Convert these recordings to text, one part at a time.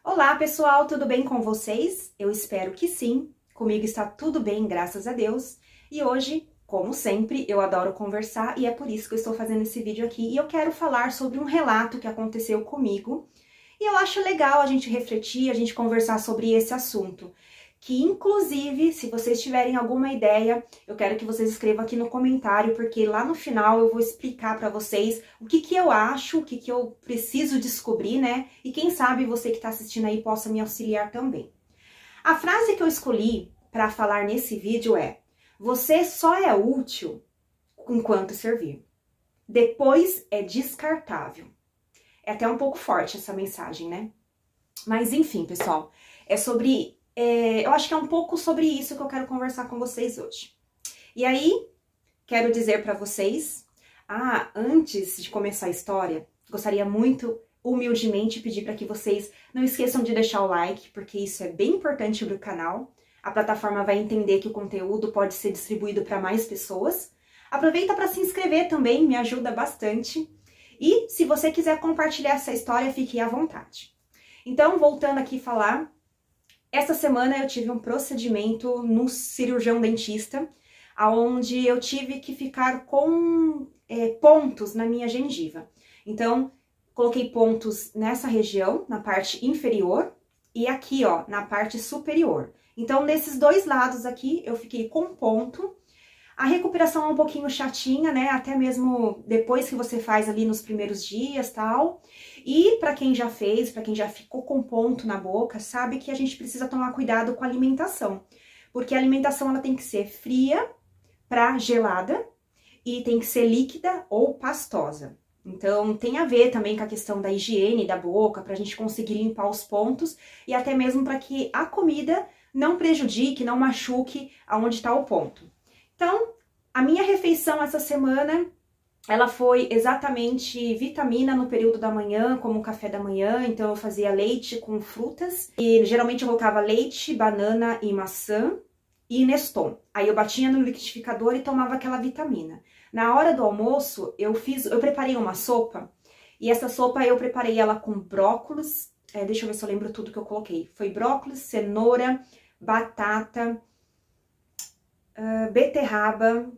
Olá pessoal, tudo bem com vocês? Eu espero que sim, comigo está tudo bem, graças a Deus. E hoje, como sempre, eu adoro conversar e é por isso que eu estou fazendo esse vídeo aqui. E eu quero falar sobre um relato que aconteceu comigo. E eu acho legal a gente refletir, a gente conversar sobre esse assunto. Que inclusive, se vocês tiverem alguma ideia, eu quero que vocês escrevam aqui no comentário, porque lá no final eu vou explicar para vocês o que eu acho, o que eu preciso descobrir, né? E quem sabe você que está assistindo aí possa me auxiliar também. A frase que eu escolhi para falar nesse vídeo é: você só é útil enquanto servir. Depois é descartável. É até um pouco forte essa mensagem, né? Mas enfim, pessoal, eu acho que é um pouco sobre isso que eu quero conversar com vocês hoje. E aí, quero dizer para vocês, antes de começar a história, gostaria muito, humildemente, pedir para que vocês não esqueçam de deixar o like, porque isso é bem importante para o canal. A plataforma vai entender que o conteúdo pode ser distribuído para mais pessoas. Aproveita para se inscrever também, me ajuda bastante. E se você quiser compartilhar essa história, fique à vontade. Então, voltando aqui a falar, essa semana eu tive um procedimento no cirurgião dentista, onde eu tive que ficar com pontos na minha gengiva. Então, coloquei pontos nessa região, na parte inferior, e aqui, ó, na parte superior. Então, nesses dois lados aqui, eu fiquei com ponto. A recuperação é um pouquinho chatinha, né? Até mesmo depois que você faz ali nos primeiros dias, tal. E para quem já fez, para quem já ficou com ponto na boca, sabe que a gente precisa tomar cuidado com a alimentação. Porque a alimentação ela tem que ser fria para gelada e tem que ser líquida ou pastosa. Então, tem a ver também com a questão da higiene da boca, para a gente conseguir limpar os pontos e até mesmo para que a comida não prejudique, não machuque aonde está o ponto. Então, a minha refeição essa semana, ela foi exatamente vitamina no período da manhã, como café da manhã. Então, eu fazia leite com frutas e geralmente eu colocava leite, banana e maçã e Neston. Aí eu batia no liquidificador e tomava aquela vitamina. Na hora do almoço, eu preparei uma sopa e essa sopa eu preparei ela com brócolis. Deixa eu ver se eu lembro tudo que eu coloquei. Foi brócolis, cenoura, batata, beterraba,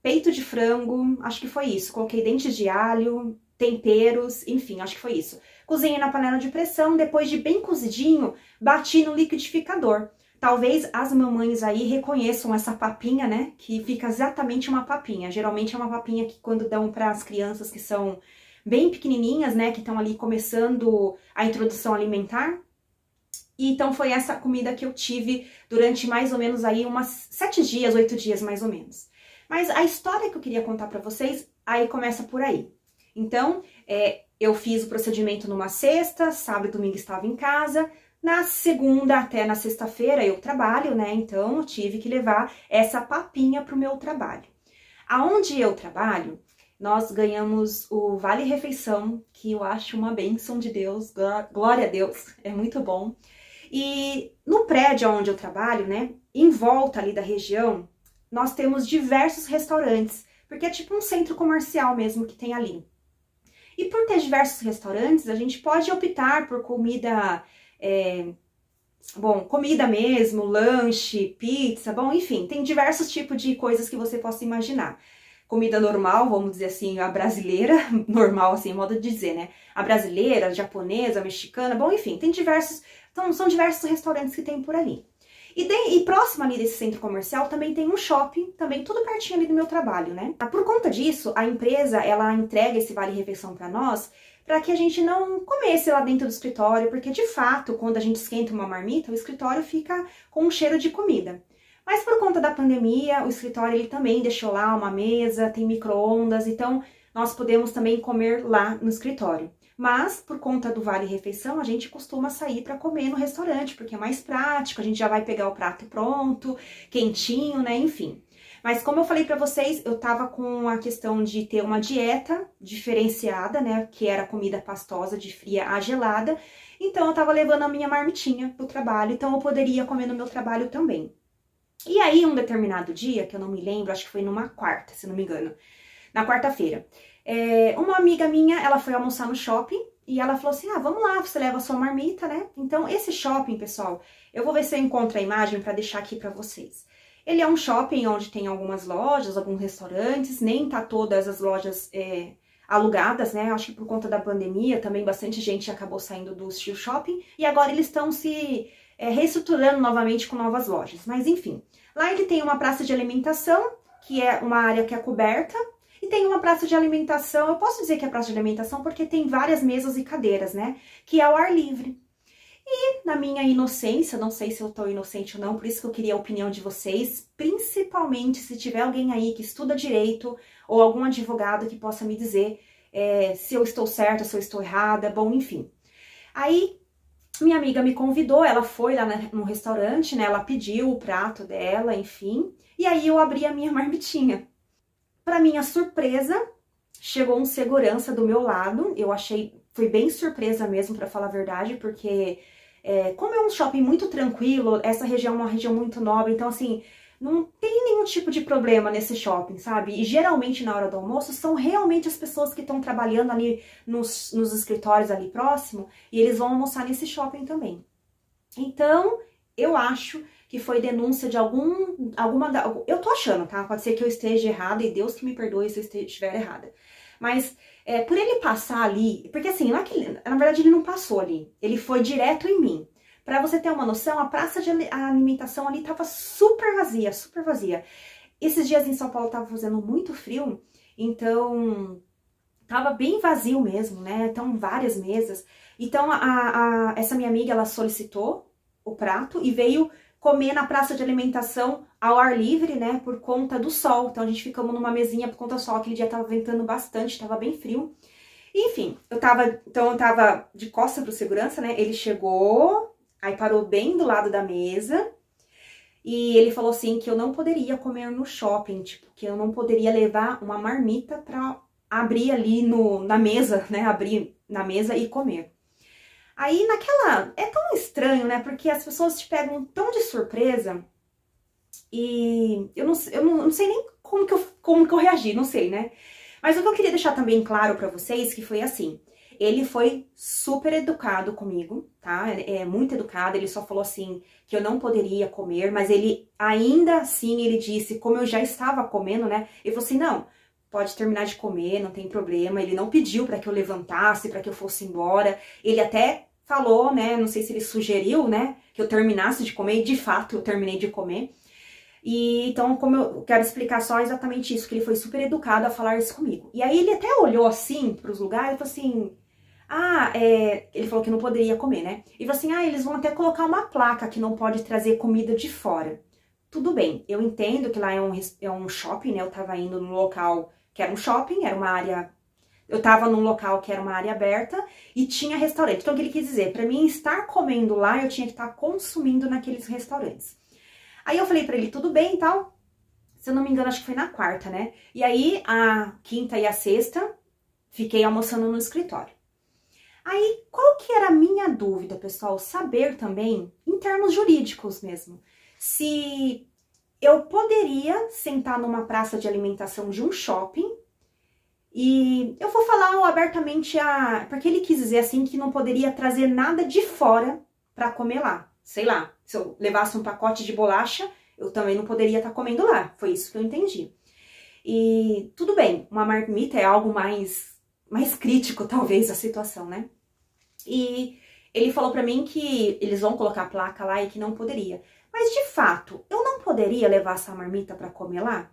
peito de frango, acho que foi isso. Coloquei dentes de alho, temperos, enfim, acho que foi isso. Cozinhei na panela de pressão, depois de bem cozidinho, bati no liquidificador. Talvez as mamães aí reconheçam essa papinha, né? Que fica exatamente uma papinha. Geralmente é uma papinha que quando dão para as crianças que são bem pequenininhas, né? Que estão ali começando a introdução alimentar. E então foi essa comida que eu tive durante mais ou menos aí umas 7 dias, 8 dias mais ou menos. Mas a história que eu queria contar para vocês, aí começa por aí. Então, eu fiz o procedimento numa sexta, sábado e domingo estava em casa. Na segunda até na sexta-feira eu trabalho, né? Então eu tive que levar essa papinha pro meu trabalho. Aonde eu trabalho, nós ganhamos o Vale Refeição, que eu acho uma bênção de Deus, glória a Deus, é muito bom. E no prédio onde eu trabalho, né, em volta ali da região, nós temos diversos restaurantes, porque é tipo um centro comercial mesmo que tem ali. E por ter diversos restaurantes, a gente pode optar por comida, comida mesmo, lanche, pizza, bom, enfim, tem diversos tipos de coisas que você possa imaginar. Comida normal, vamos dizer assim, a brasileira, normal assim, modo de dizer, né? A brasileira, a japonesa, a mexicana, bom, enfim, tem diversos, então são diversos restaurantes que tem por ali. E próximo ali desse centro comercial também tem um shopping, também tudo pertinho ali do meu trabalho, né? Por conta disso, a empresa, ela entrega esse vale-refeição para nós, para que a gente não comesse lá dentro do escritório, porque de fato, quando a gente esquenta uma marmita, o escritório fica com um cheiro de comida. Mas por conta da pandemia, o escritório ele também deixou lá uma mesa, tem micro-ondas, então nós podemos também comer lá no escritório. Mas, por conta do vale-refeição, a gente costuma sair para comer no restaurante, porque é mais prático, a gente já vai pegar o prato pronto, quentinho, né, enfim. Mas como eu falei para vocês, eu tava com a questão de ter uma dieta diferenciada, né, que era comida pastosa, de fria a gelada, então eu tava levando a minha marmitinha pro trabalho, então eu poderia comer no meu trabalho também. E aí, um determinado dia, que eu não me lembro, acho que foi numa quarta, se não me engano, na quarta-feira, uma amiga minha, ela foi almoçar no shopping E ela falou assim, ah, vamos lá, você leva a sua marmita, né? Então, esse shopping, pessoal, eu vou ver se eu encontro a imagem para deixar aqui para vocês. Ele é um shopping onde tem algumas lojas, alguns restaurantes, nem tá todas as lojas alugadas, né? Acho que por conta da pandemia também bastante gente acabou saindo do Steel Shopping e agora eles estão se reestruturando novamente com novas lojas. Mas enfim, lá ele tem uma praça de alimentação, que é uma área que é coberta, e tem uma praça de alimentação, eu posso dizer que é praça de alimentação porque tem várias mesas e cadeiras, né? Que é ao ar livre. E na minha inocência, não sei se eu tô inocente ou não, por isso que eu queria a opinião de vocês, principalmente se tiver alguém aí que estuda direito ou algum advogado que possa me dizer se eu estou certa, se eu estou errada, bom, enfim. Aí, minha amiga me convidou, ela foi lá no restaurante, né, ela pediu o prato dela, enfim, e aí eu abri a minha marmitinha. Para minha surpresa, chegou um segurança do meu lado, fui bem surpresa mesmo, para falar a verdade, porque como é um shopping muito tranquilo, essa região é uma região muito nobre, então assim, não tem nenhum tipo de problema nesse shopping, sabe? E geralmente na hora do almoço são realmente as pessoas que estão trabalhando ali nos escritórios ali próximo, e eles vão almoçar nesse shopping também. Então, eu acho que foi denúncia de eu tô achando, tá? Pode ser que eu esteja errada, e Deus que me perdoe se eu estiver errada. Mas, por ele passar ali, porque assim, não é que, na verdade ele não passou ali, ele foi direto em mim. Pra você ter uma noção, a praça de alimentação ali tava super vazia, super vazia. Esses dias em São Paulo tava fazendo muito frio, então tava bem vazio mesmo, né? Então, várias mesas. Então, essa minha amiga, ela solicitou o prato e veio comer na praça de alimentação ao ar livre, né, por conta do sol. Então, a gente ficamos numa mesinha por conta do sol. Aquele dia tava ventando bastante, tava bem frio. Enfim, eu tava de costas pro segurança, né, ele chegou, aí parou bem do lado da mesa e ele falou assim que eu não poderia comer no shopping, tipo, que eu não poderia levar uma marmita pra abrir ali na mesa, né, abrir na mesa e comer. Aí é tão estranho, né, porque as pessoas te pegam tão de surpresa e eu não sei nem como que eu reagi, não sei, né. Mas o que eu queria deixar também claro pra vocês que foi assim, ele foi super educado comigo, tá? É muito educado, ele só falou assim que eu não poderia comer, mas ele ainda assim, ele disse, como eu já estava comendo, né? Ele falou assim, não, pode terminar de comer, não tem problema. Ele não pediu pra que eu levantasse, pra que eu fosse embora. Ele até falou, né, não sei se ele sugeriu, né, que eu terminasse de comer, e de fato eu terminei de comer. E então, como eu quero explicar só exatamente isso, que ele foi super educado a falar isso comigo. E aí ele até olhou assim pros lugares e falou assim, ele falou que não poderia comer, né? E falou assim, eles vão até colocar uma placa que não pode trazer comida de fora. Tudo bem, eu entendo que lá é um shopping, né? Eu tava indo num local que era um shopping, era uma área... Eu tava num local que era uma área aberta e tinha restaurante. Então, o que ele quis dizer? Pra mim estar comendo lá, eu tinha que estar consumindo naqueles restaurantes. Aí eu falei pra ele, tudo bem e tal. Se eu não me engano, acho que foi na quarta, né? E aí, a quinta e a sexta, fiquei almoçando no escritório. Aí, qual que era a minha dúvida, pessoal? Saber também, em termos jurídicos mesmo, se eu poderia sentar numa praça de alimentação de um shopping e eu vou falar abertamente porque ele quis dizer assim que não poderia trazer nada de fora pra comer lá. Sei lá, se eu levasse um pacote de bolacha, eu também não poderia estar comendo lá. Foi isso que eu entendi. E tudo bem, uma marmita é algo mais crítico, talvez, a situação, né? E ele falou pra mim que eles vão colocar a placa lá e que não poderia. Mas, de fato, eu não poderia levar essa marmita pra comer lá?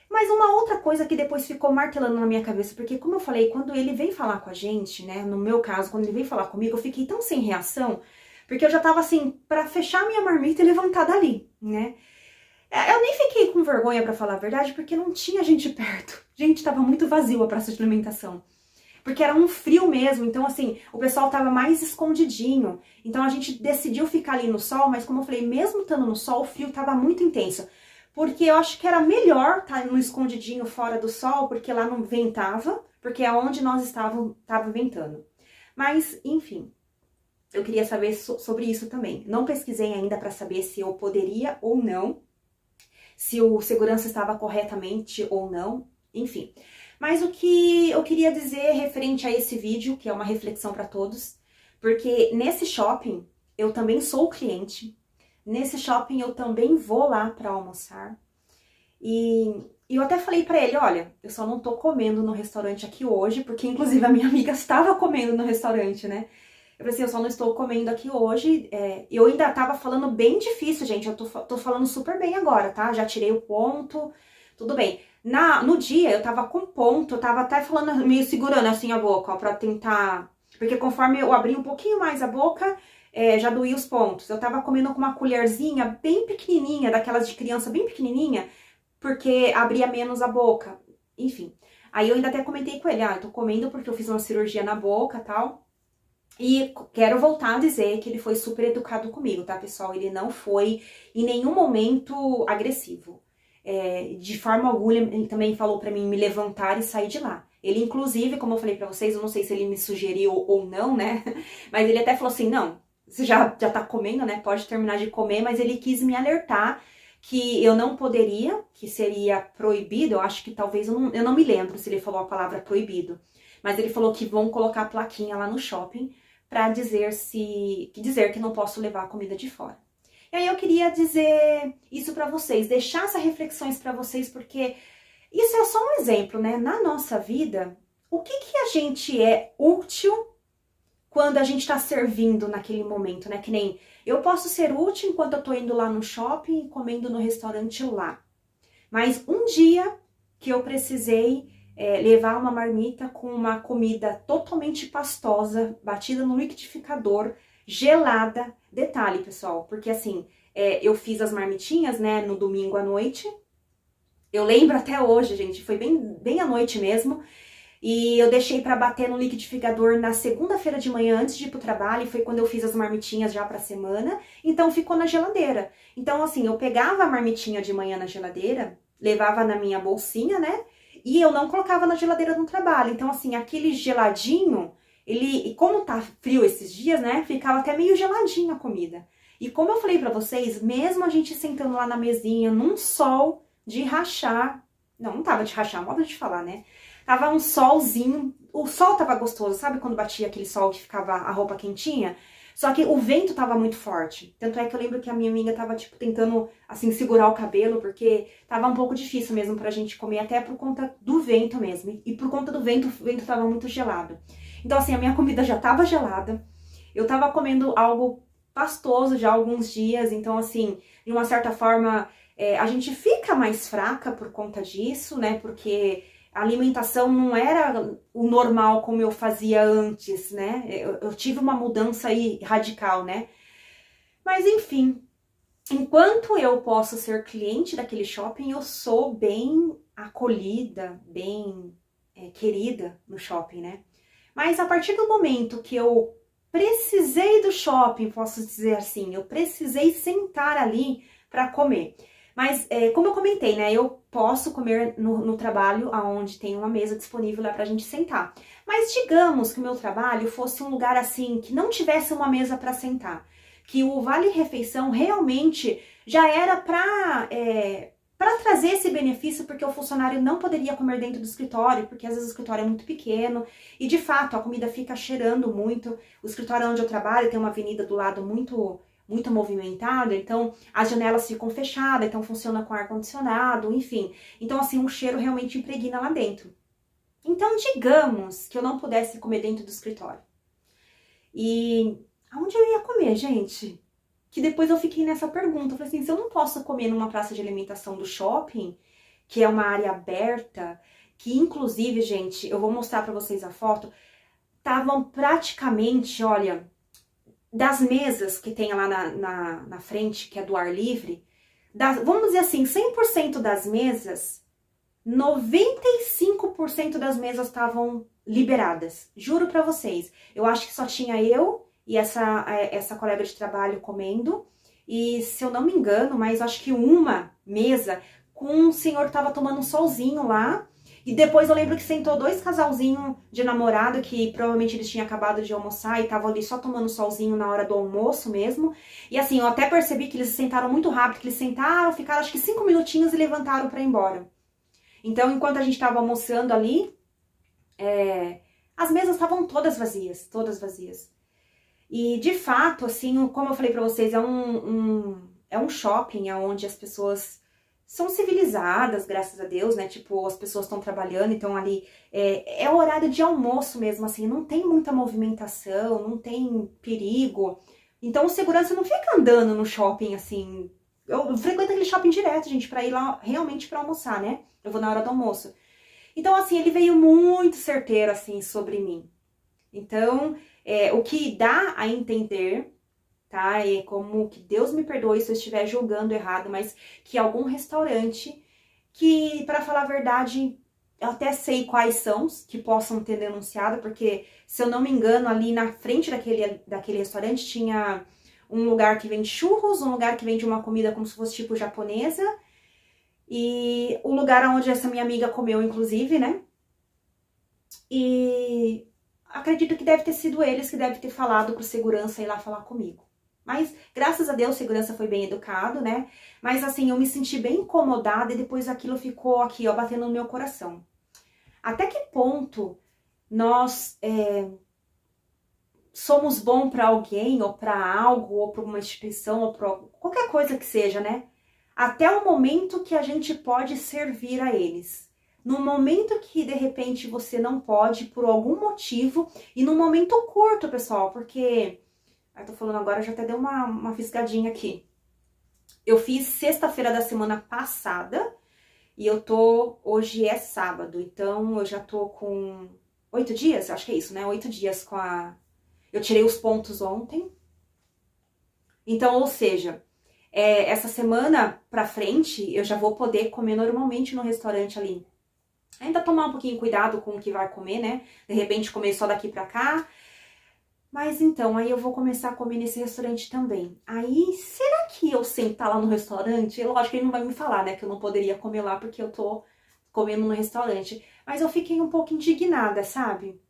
Mas uma outra coisa que depois ficou martelando na minha cabeça, porque como eu falei, quando ele veio falar com a gente, né, no meu caso, quando ele veio falar comigo, eu fiquei tão sem reação, porque eu já tava assim, pra fechar minha marmita e levantar dali, né? Eu nem fiquei com vergonha, pra falar a verdade, porque não tinha gente perto. Gente, tava muito vazio a praça de alimentação. Porque era um frio mesmo, então assim, o pessoal tava mais escondidinho. Então a gente decidiu ficar ali no sol, mas como eu falei, mesmo estando no sol, o frio tava muito intenso. Porque eu acho que era melhor estar no escondidinho fora do sol, porque lá não ventava, porque é onde nós estávamos, tava ventando. Mas, enfim, eu queria saber sobre isso também. Não pesquisei ainda para saber se eu poderia ou não, se o segurança estava corretamente ou não, enfim. Mas o que eu queria dizer referente a esse vídeo, que é uma reflexão para todos, porque nesse shopping eu também sou cliente, nesse shopping eu também vou lá para almoçar, e eu até falei para ele, olha, eu só não tô comendo no restaurante aqui hoje, porque inclusive a minha amiga estava comendo no restaurante, né? Eu falei assim, eu só não estou comendo aqui hoje, eu ainda tava falando bem difícil, gente, eu tô falando super bem agora, tá? Já tirei o ponto, tudo bem. No dia eu tava com ponto, eu tava até falando, meio segurando assim a boca, ó, pra tentar... Porque conforme eu abri um pouquinho mais a boca, já doía os pontos. Eu tava comendo com uma colherzinha bem pequenininha, daquelas de criança bem pequenininha, porque abria menos a boca, enfim. Aí eu ainda até comentei com ele, eu tô comendo porque eu fiz uma cirurgia na boca e tal. E quero voltar a dizer que ele foi super educado comigo, tá, pessoal? Ele não foi em nenhum momento agressivo. De forma alguma, ele também falou pra mim me levantar e sair de lá. Ele, inclusive, como eu falei pra vocês, eu não sei se ele me sugeriu ou não, né? Mas ele até falou assim, não, você já tá comendo, né? Pode terminar de comer, mas ele quis me alertar que eu não poderia, que seria proibido, eu acho que talvez, eu não me lembro se ele falou a palavra proibido, mas ele falou que vão colocar a plaquinha lá no shopping pra dizer que não posso levar a comida de fora. E aí eu queria dizer isso pra vocês, deixar essas reflexões pra vocês, porque isso é só um exemplo, né? Na nossa vida, o que a gente é útil quando a gente tá servindo naquele momento, né? Que nem eu posso ser útil enquanto eu tô indo lá no shopping e comendo no restaurante lá. Mas um dia que eu precisei levar uma marmita com uma comida totalmente pastosa, batida no liquidificador, gelada. Detalhe, pessoal, porque assim, eu fiz as marmitinhas, né, no domingo à noite. Eu lembro até hoje, gente, foi bem à noite mesmo. E eu deixei pra bater no liquidificador na segunda-feira de manhã, antes de ir pro trabalho, e foi quando eu fiz as marmitinhas já pra semana, então ficou na geladeira. Então, assim, eu pegava a marmitinha de manhã na geladeira, levava na minha bolsinha, né, e eu não colocava na geladeira no trabalho. Então, assim, aquele geladinho, e como tá frio esses dias, né, ficava até meio geladinha a comida. E como eu falei pra vocês, mesmo a gente sentando lá na mesinha, num sol de rachar, não tava de rachar, modo de falar, né, tava um solzinho, o sol tava gostoso, sabe quando batia aquele sol que ficava a roupa quentinha? Só que o vento tava muito forte, tanto é que eu lembro que a minha amiga tava, tipo, tentando, assim, segurar o cabelo, porque tava um pouco difícil mesmo pra gente comer, até por conta do vento mesmo, e por conta do vento, o vento tava muito gelado. Então, assim, a minha comida já tava gelada, eu tava comendo algo pastoso já há alguns dias, então, assim, de uma certa forma, a gente fica mais fraca por conta disso, né, porque a alimentação não era o normal como eu fazia antes, né? Eu tive uma mudança aí radical, né? Mas enfim, enquanto eu posso ser cliente daquele shopping, eu sou bem acolhida, bem querida no shopping, né? Mas a partir do momento que eu precisei do shopping, posso dizer assim, eu precisei sentar ali para comer. Mas, como eu comentei, né, eu posso comer no trabalho, onde tem uma mesa disponível lá pra gente sentar. Mas digamos que o meu trabalho fosse um lugar assim, que não tivesse uma mesa pra sentar. Que o vale-refeição realmente já era pra trazer esse benefício, porque o funcionário não poderia comer dentro do escritório, porque às vezes o escritório é muito pequeno. E de fato, a comida fica cheirando muito. O escritório onde eu trabalho tem uma avenida do lado muito movimentada, então as janelas ficam fechadas, então funciona com ar-condicionado, enfim. Então, assim, um cheiro realmente impregna lá dentro. Então, digamos que eu não pudesse comer dentro do escritório. E aonde eu ia comer, gente? Que depois eu fiquei nessa pergunta. Eu falei assim, se eu não posso comer numa praça de alimentação do shopping, que é uma área aberta, que inclusive, gente, eu vou mostrar pra vocês a foto, estavam praticamente, olha, das mesas que tem lá na frente, que é do ar livre, vamos dizer assim, 100% das mesas, 95% das mesas estavam liberadas. Juro pra vocês. Eu acho que só tinha eu e essa colega de trabalho comendo. E se eu não me engano, mas acho que uma mesa com um senhor que tava tomando um solzinho lá. E depois eu lembro que sentou dois casalzinhos de namorado, que provavelmente eles tinham acabado de almoçar e estavam ali só tomando solzinho na hora do almoço mesmo. E assim, eu até percebi que eles sentaram muito rápido, que eles sentaram, ficaram acho que 5 minutinhos e levantaram pra ir embora. Então, enquanto a gente estava almoçando ali, as mesas estavam todas vazias, todas vazias. E, de fato, assim, como eu falei pra vocês, é um shopping onde as pessoas são civilizadas, graças a Deus, né? Tipo, as pessoas estão trabalhando, então ali é o horário de almoço mesmo, assim, não tem muita movimentação, não tem perigo. Então, o segurança não fica andando no shopping, assim. Eu frequento aquele shopping direto, gente, pra ir lá realmente pra almoçar, né? Eu vou na hora do almoço. Então, assim, ele veio muito certeiro, assim, sobre mim. Então, o que dá a entender, tá? É como que Deus me perdoe se eu estiver julgando errado, mas que algum restaurante que, para falar a verdade, eu até sei quais são que possam ter denunciado, porque, se eu não me engano, ali na frente daquele restaurante tinha um lugar que vende churros, um lugar que vende uma comida como se fosse tipo japonesa, e o lugar onde essa minha amiga comeu, inclusive, né? E acredito que deve ter sido eles que devem ter falado pro segurança ir lá falar comigo. Mas, graças a Deus, o segurança foi bem educado, né? Mas, assim, eu me senti bem incomodada e depois aquilo ficou aqui, ó, batendo no meu coração. Até que ponto nós somos bom para alguém, ou para algo, ou para uma instituição, ou para qualquer coisa que seja, né? Até o momento que a gente pode servir a eles. No momento que, de repente, você não pode, por algum motivo, e num momento curto, pessoal, porque... Eu tô falando agora, já até deu uma fisgadinha aqui. Eu fiz sexta-feira da semana passada, e hoje é sábado, então eu já tô com 8 dias, acho que é isso, né? 8 dias com a... Eu tirei os pontos ontem. Então, ou seja, essa semana pra frente, eu já vou poder comer normalmente no restaurante ali. Ainda tomar um pouquinho cuidado com o que vai comer, né? De repente comer só daqui pra cá. Mas então, aí eu vou começar a comer nesse restaurante também. Aí, será que eu sentar lá no restaurante? Lógico que ele não vai me falar, né? Que eu não poderia comer lá porque eu tô comendo no restaurante. Mas eu fiquei um pouco indignada, sabe?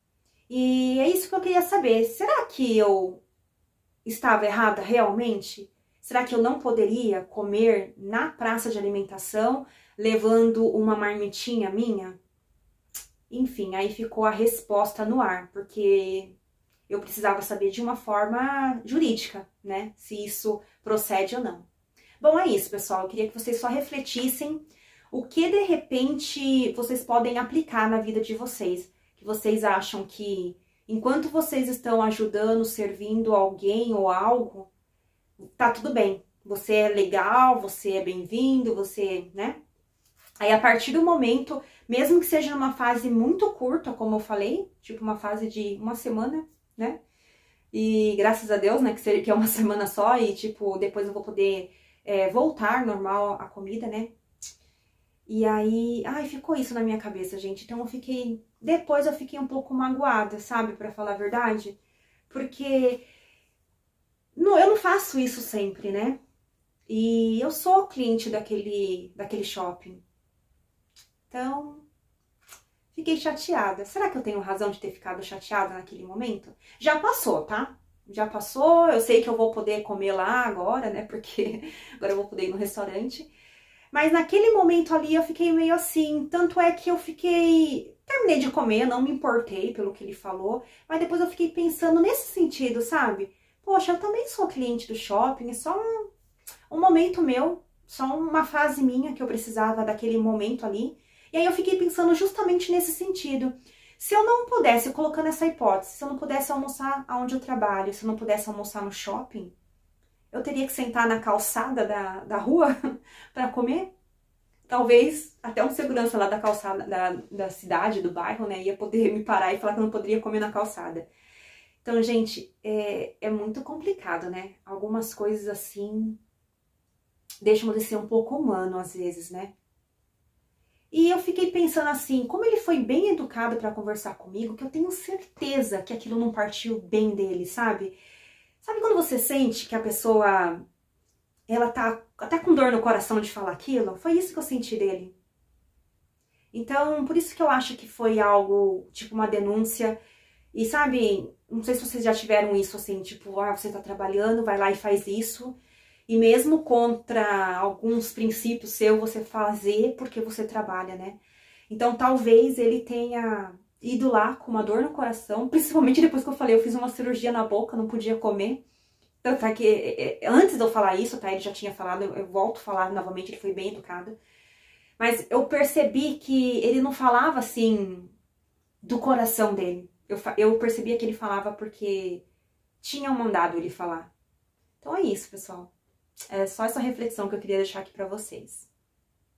E é isso que eu queria saber. Será que eu estava errada realmente? Será que eu não poderia comer na praça de alimentação, levando uma marmitinha minha? Enfim, aí ficou a resposta no ar, porque eu precisava saber de uma forma jurídica, né? Se isso procede ou não. Bom, é isso, pessoal. Eu queria que vocês só refletissem o que, de repente, vocês podem aplicar na vida de vocês. Que vocês acham que, enquanto vocês estão ajudando, servindo alguém ou algo, tá tudo bem. Você é legal, você é bem-vindo, você, né? Aí, a partir do momento, mesmo que seja numa fase muito curta, como eu falei, tipo uma fase de uma semana, né? E graças a Deus, né, que é uma semana só e, tipo, depois eu vou poder voltar normal a comida, né? E aí, ai, ficou isso na minha cabeça, gente. Então depois eu fiquei um pouco magoada, sabe, pra falar a verdade. Porque eu não faço isso sempre, né? E eu sou cliente daquele shopping. Então... fiquei chateada. Será que eu tenho razão de ter ficado chateada naquele momento? Já passou, tá? Já passou, eu sei que eu vou poder comer lá agora, né? Porque agora eu vou poder ir no restaurante. Mas naquele momento ali eu fiquei meio assim. Tanto é que eu terminei de comer, não me importei pelo que ele falou. Mas depois eu fiquei pensando nesse sentido, sabe? Poxa, eu também sou cliente do shopping, é só um momento meu. Só uma fase minha que eu precisava daquele momento ali. E aí eu fiquei pensando justamente nesse sentido. Se eu não pudesse, colocando essa hipótese, se eu não pudesse almoçar onde eu trabalho, se eu não pudesse almoçar no shopping, eu teria que sentar na calçada da rua para comer? Talvez até um segurança lá da calçada, da cidade, do bairro, né, ia poder me parar e falar que eu não poderia comer na calçada. Então, gente, é muito complicado, né? Algumas coisas assim deixam de ser um pouco humano às vezes, né? E eu fiquei pensando assim, como ele foi bem educado para conversar comigo, que eu tenho certeza que aquilo não partiu bem dele, sabe? Sabe quando você sente que a pessoa, ela tá até com dor no coração de falar aquilo? Foi isso que eu senti dele. Então, por isso que eu acho que foi algo, tipo uma denúncia. E sabe, não sei se vocês já tiveram isso assim, tipo, você tá trabalhando, vai lá e faz isso. E mesmo contra alguns princípios seus, você fazer porque você trabalha, né? Então talvez ele tenha ido lá com uma dor no coração, principalmente depois que eu falei, eu fiz uma cirurgia na boca, não podia comer. Então, tá que antes de eu falar isso, tá? Ele já tinha falado, eu volto a falar novamente, ele foi bem educado. Mas eu percebi que ele não falava assim do coração dele. Eu percebia que ele falava porque tinham mandado ele falar. Então é isso, pessoal. É só essa reflexão que eu queria deixar aqui pra vocês.